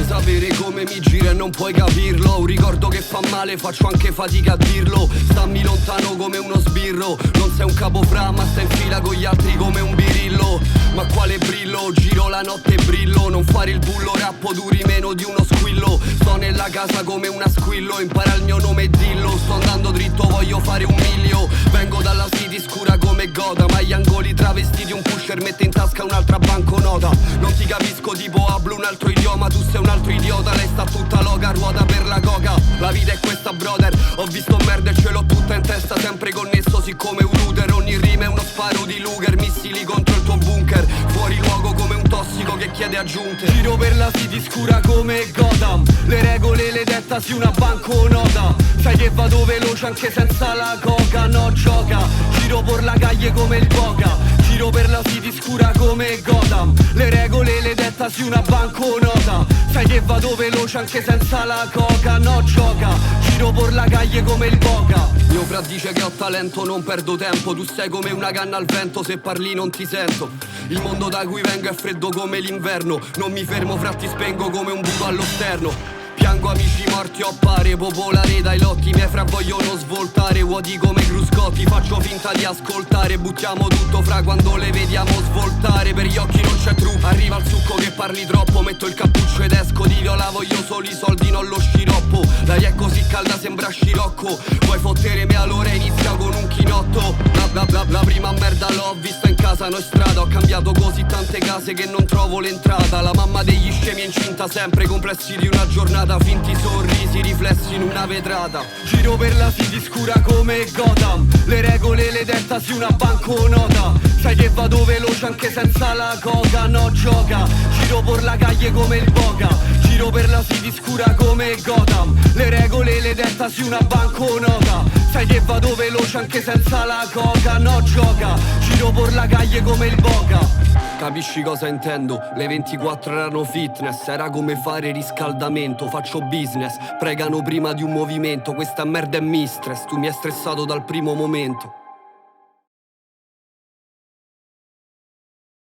sapere come mi gira e non puoi capirlo. Un ricordo che fa male, faccio anche fatica a dirlo. Stammi lontano come uno sbirro. Non sei un capofra ma stai in fila con gli altri come un birillo. Ma quale brillo, giro la notte e brillo. Non fare il bullo, rappo duri meno di uno squillo. Sto nella casa come una squillo, impara il mio nome e dillo. Sto andando dritto, voglio fare un miglio. Vengo dalla city scura come Goda, ma gli angoli travestiti un pusher mette in tasca un'altra banconota. Non ti capisco tipo hablo un altro idioma, tu sei un altro idiota. Lei sta tutta loca, ruota per la coca. La vita è questa brother, ho visto merda e ce l'ho tutta in testa, sempre connesso siccome un router. Ogni rima è uno sparo di Luger, missili contro il tuo bunker. Fuori luogo come un tossico che chiede aggiunte. Giro per la city scura come Gotham, le regole le dettasi una banconota. Sai che vado veloce anche senza la coca, no gioca. Giro per la calle come il Boca, giro per la city scura come Gotham, le regole le dettasi una banconota. Sai che vado veloce anche senza la coca, no gioca. Giro per la calle come il Boca. Mio fra dice che ho talento, non perdo tempo. Tu sei come una canna al vento, se parli non ti sento. Il mondo da cui vengo è freddo come l'inverno. Non mi fermo fra, ti spengo come un buco allo sterno. Piango amici morti o appare popolare dai lotti. I miei fra vogliono svoltare, vuoti come cruscotti. Faccio finta di ascoltare, buttiamo tutto fra quando le vediamo svoltare. Per gli occhi non c'è trucco, arriva il succo che parli troppo. Metto il cappuccio ed esco di viola, voglio solo i soldi, non lo sciroppo. L'aria è così calda sembra scirocco. Vuoi fottere me allora inizia con un chinotto. La prima merda l'ho vista in casa, no in strada. Ho cambiato così tante case che non trovo l'entrata. La mamma degli scemi è incinta sempre, complessi di una giornata. Finti sorrisi, riflessi in una vetrata. Giro per la city scura come Gotham, le regole le dettasi una banconota. Sai che vado veloce anche senza la coca, no gioca. Giro per la calle come il Boca, giro per la city scura come Gotham, le regole le dettasi una banconota. Sai che vado veloce anche senza la coca, no gioca. Giro per la calle come il Boca. Capisci cosa intendo? Le 24 erano fitness, era come fare riscaldamento. Faccio business, pregano prima di un movimento. Questa merda è mistress, tu mi hai stressato dal primo momento.